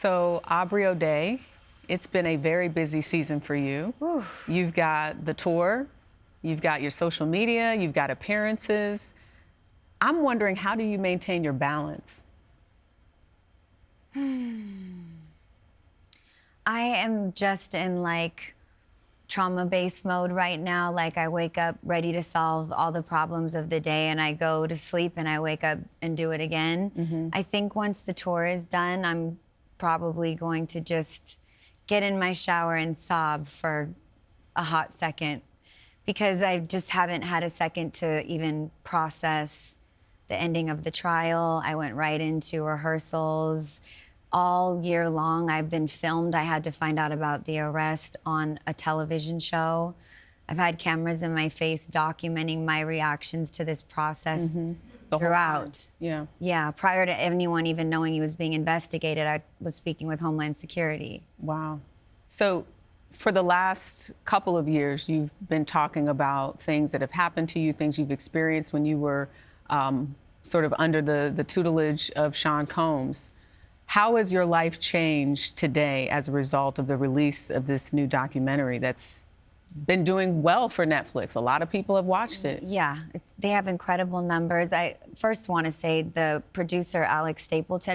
So, Aubrey O'Day, it's been a very busy season for you. Oof. You've got the tour, you've got your social media, you've got appearances. I'm wondering, how do you maintain your balance? I am just in trauma-based mode right now. Like, I wake up ready to solve all the problems of the day, and I go to sleep and I wake up and do it again. I think once the tour is done, I'm probably going to just get in my shower and sob for a hot second, because I just haven't had a second to even process the ending of the trial. I went right into rehearsals. All year long, I've been filmed. I had to find out about the arrest on a television show. I've had cameras in my face documenting my reactions to this process throughout. Yeah, prior to anyone even knowing he was being investigated, I was speaking with Homeland Security. Wow. So for the last couple of years, you've been talking about things that have happened to you, things you've experienced when you were sort of under the tutelage of Sean Combs. How has your life changed today as a result of the release of this new documentary that's been doing well for Netflix? A lot of people have watched it. Yeah, they have incredible numbers. I first want to say the producer,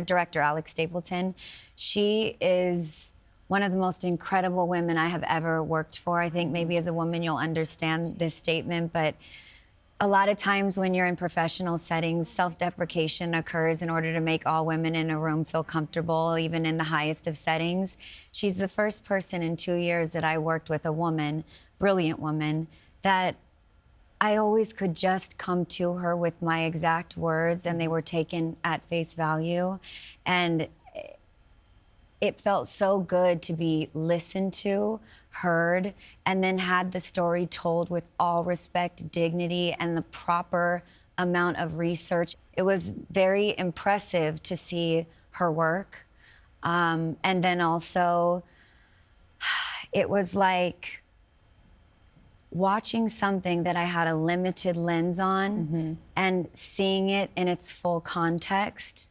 director Alex Stapleton, she is one of the most incredible women I have ever worked for. I think maybe as a woman you'll understand this statement, but a lot of times when you're in professional settings, self-deprecation occurs in order to make all women in a room feel comfortable, even in the highest of settings. She's the first person in 2 years that I worked with, a woman, brilliant woman, that I always could just come to her with my exact words and they were taken at face value. And it felt so good to be listened to, heard, and then had the story told with all respect, dignity, and the proper amount of research. It was very impressive to see her work. And then also, it was like watching something that I had a limited lens on and seeing it in its full context.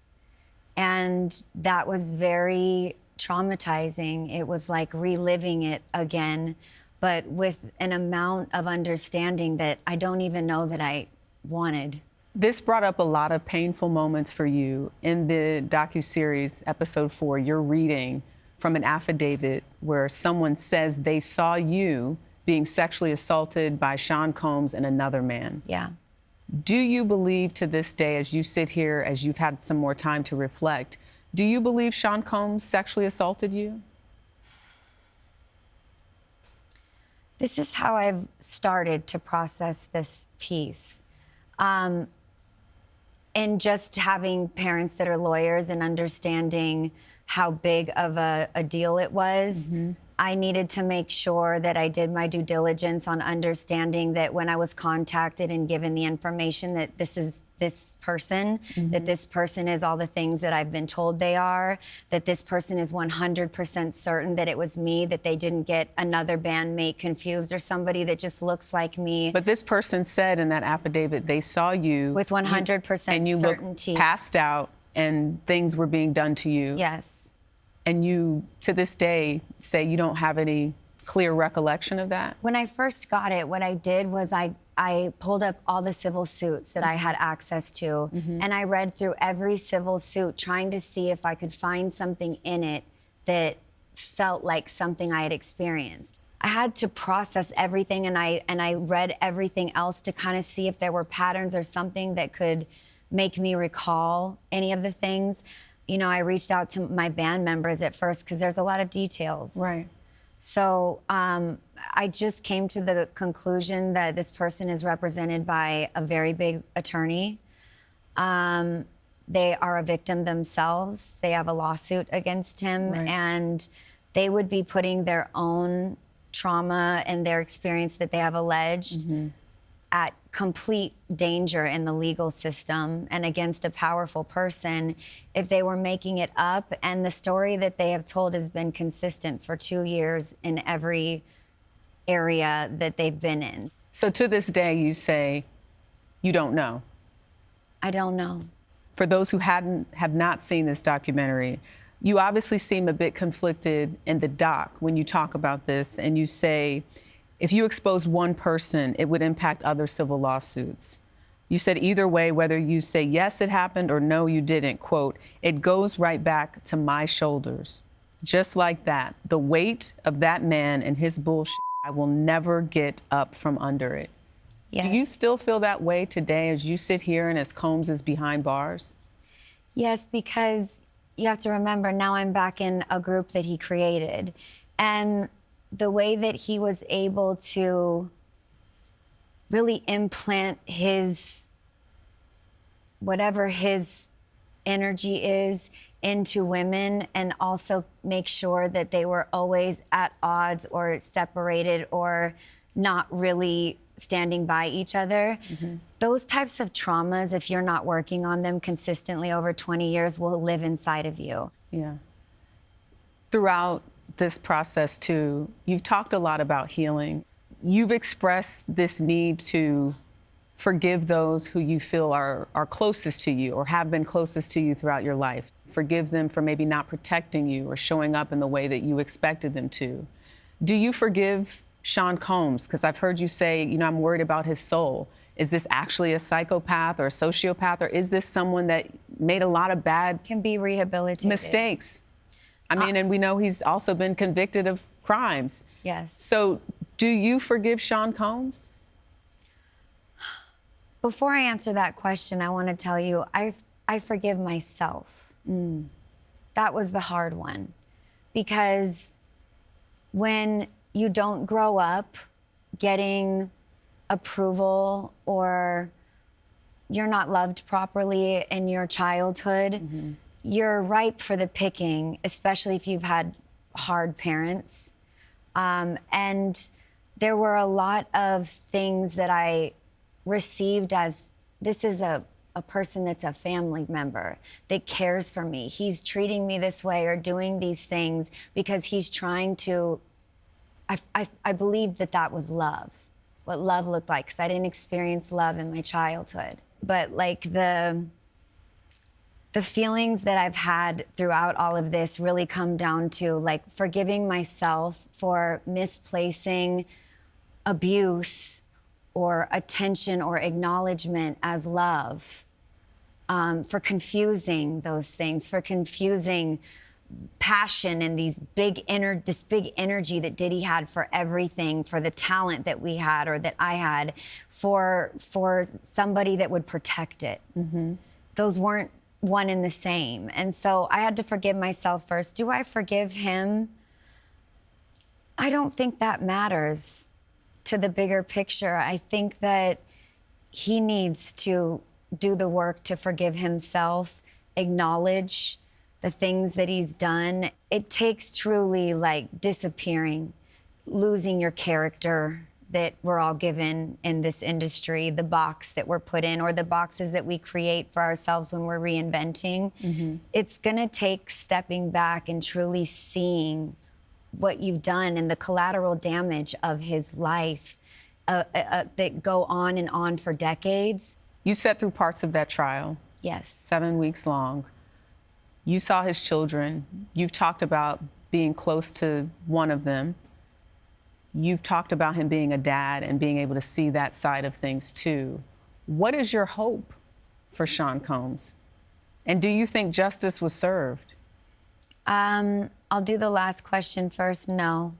And that was very traumatizing. It was like reliving it again, but with an amount of understanding that I don't even know that I wanted. This brought up a lot of painful moments for you. In the docuseries, episode 4, you're reading from an affidavit where someone says they saw you being sexually assaulted by Sean Combs and another man. Yeah. Do you believe to this day, as you sit here, as you've had some more time to reflect, do you believe Sean Combs sexually assaulted you? This is how I've started to process this piece. And just having parents that are lawyers and understanding how big of a deal it was, I needed to make sure that I did my due diligence on understanding that when I was contacted and given the information that this is this person, that this person is all the things that I've been told they are, that this person is 100% certain that it was me, that they didn't get another bandmate confused or somebody that just looks like me. But this person said in that affidavit they saw you with 100% and you certainty. Looked passed out and things were being done to you. Yes. And you, to this day, say you don't have any clear recollection of that? When I first got it, what I did was I pulled up all the civil suits that I had access to, and I read through every civil suit trying to see if I could find something in it that felt like something I had experienced. I had to process everything, and I read everything else to kind of see if there were patterns or something that could make me recall any of the things. You know, I reached out to my band members at first because there's a lot of details. Right. So I just came to the conclusion that this person is represented by a very big attorney. They are a victim themselves. They have a lawsuit against him, and they would be putting their own trauma and their experience that they have alleged at complete danger in the legal system and against a powerful person if they were making it up. And the story that they have told has been consistent for 2 years in every area that they've been in. So to this day, you say you don't know? I don't know. For those who have not seen this documentary, You obviously seem a bit conflicted in the doc when you talk about this, and you say, if you exposed one person, it would impact other civil lawsuits. You said either way, whether you say yes, it happened, or no, you didn't, quote, it goes right back to my shoulders. Just like that, the weight of that man and his bullshit, I will never get up from under it. Yes. Do you still feel that way today as you sit here and as Combs is behind bars? Yes, because you have to remember, now I'm back in a group that he created. And the way that he was able to really implant his, whatever his energy is, into women, and also make sure that they were always at odds or separated or not really standing by each other. Mm-hmm. Those types of traumas, if you're not working on them consistently over 20 years, will live inside of you. Yeah. Throughout this process, too, you've talked a lot about healing. You've expressed this need to forgive those who you feel are closest to you or have been closest to you throughout your life. Forgive them for maybe not protecting you or showing up in the way that you expected them to. Do you forgive Sean Combs? Because I've heard you say, you know, I'm worried about his soul. Is this actually a psychopath or a sociopath, or is this someone that made a lot of bad Can be rehabilitated. mistakes? I mean, and we know he's also been convicted of crimes. Yes. So do you forgive Sean Combs? Before I answer that question, I want to tell you, I forgive myself. That was the hard one. Because when you don't grow up getting approval, or you're not loved properly in your childhood, you're ripe for the picking, especially if you've had hard parents. And there were a lot of things that I received as, this is a person that's a family member that cares for me. He's treating me this way or doing these things because he's trying to, I believed that that was love, what love looked like, because I didn't experience love in my childhood. But like the feelings that I've had throughout all of this really come down to like forgiving myself for misplacing abuse or attention or acknowledgement as love, for confusing those things, for confusing passion and this big energy that Diddy had for everything, for the talent that we had or that I had, for somebody that would protect it. Those weren't one and the same. And so I had to forgive myself first. Do I forgive him? I don't think that matters to the bigger picture. I think that he needs to do the work to forgive himself, acknowledge the things that he's done. It takes truly like disappearing, losing your character that we're all given in this industry, the box that we're put in, or the boxes that we create for ourselves when we're reinventing. It's gonna take stepping back and truly seeing what you've done and the collateral damage of his life that go on and on for decades. You sat through parts of that trial. Yes. 7 weeks long. You saw his children. You've talked about being close to one of them. You've talked about him being a dad and being able to see that side of things too. What is your hope for Sean Combs? And do you think justice was served? I'll do the last question first. No.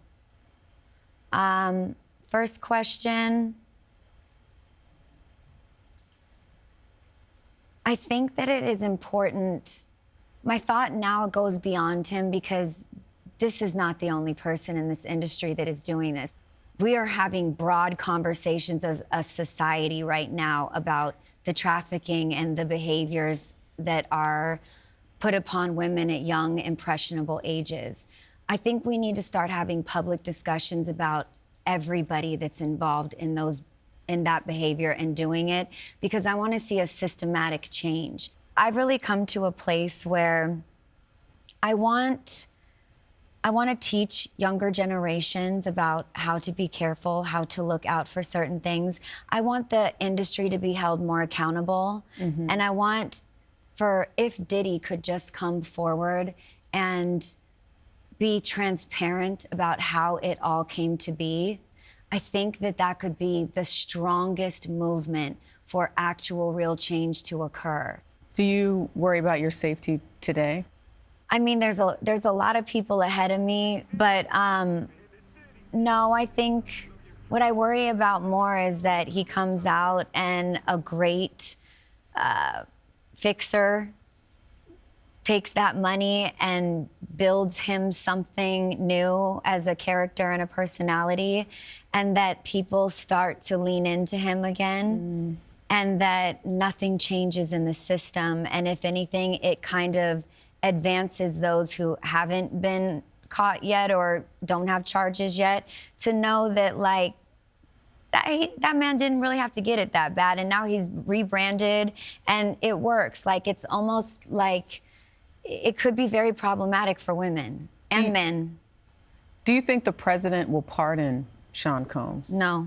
First question. I think that it is important. My thought now goes beyond him, because this is not the only person in this industry that is doing this. We are having broad conversations as a society right now about the trafficking and the behaviors that are put upon women at young, impressionable ages. I think we need to start having public discussions about everybody that's involved in that behavior and doing it, because I want to see a systematic change. I've really come to a place where I want to teach younger generations about how to be careful, how to look out for certain things. I want the industry to be held more accountable, and I want for if Diddy could just come forward and be transparent about how it all came to be, I think that that could be the strongest movement for actual real change to occur. Do you worry about your safety today? I mean, there's a lot of people ahead of me, but no, I think what I worry about more is that he comes out and a great fixer takes that money and builds him something new as a character and a personality, and that people start to lean into him again, and that nothing changes in the system. And if anything, it kind of advances those who haven't been caught yet or don't have charges yet to know that, like, that man didn't really have to get it that bad, and now he's rebranded and it works. Like, it's almost like it could be very problematic for women and men. Do you think the president will pardon Sean Combs? No.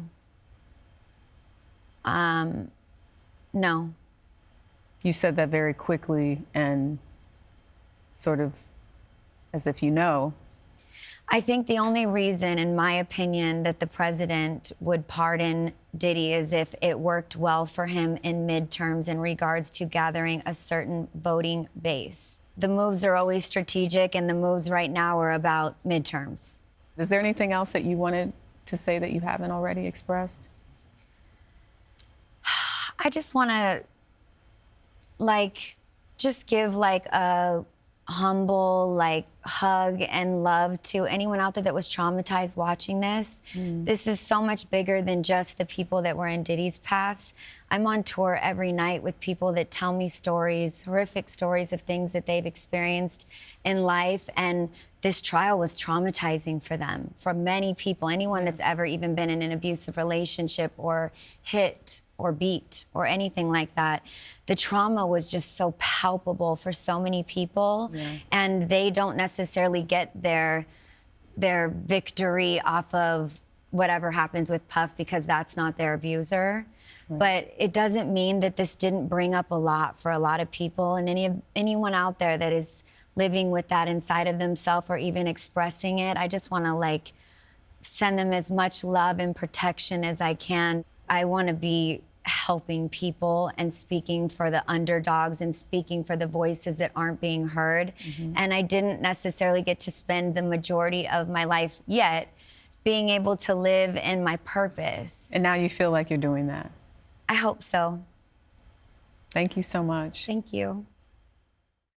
No. You said that very quickly and sort of as if you know. I think the only reason, in my opinion, that the president would pardon Diddy is if it worked well for him in midterms in regards to gathering a certain voting base. The moves are always strategic, and the moves right now are about midterms. Is there anything else that you wanted to say that you haven't already expressed? I just want to, like, just give, like, a humble, like, hug and love to anyone out there that was traumatized watching this. This is so much bigger than just the people that were in Diddy's paths. I'm on tour every night with people that tell me stories, horrific stories of things that they've experienced in life, and this trial was traumatizing for them. For many people, anyone that's ever even been in an abusive relationship or hit or beat or anything like that, the trauma was just so palpable for so many people, and they don't necessarily get their victory off of whatever happens with Puff because that's not their abuser. But it doesn't mean that this didn't bring up a lot for a lot of people, and anyone out there that is living with that inside of themselves or even expressing it, I just want to, like, send them as much love and protection as I can. I want to be helping people and speaking for the underdogs and speaking for the voices that aren't being heard. And I didn't necessarily get to spend the majority of my life yet being able to live in my purpose. And now you feel like you're doing that? I hope so. Thank you so much. Thank you.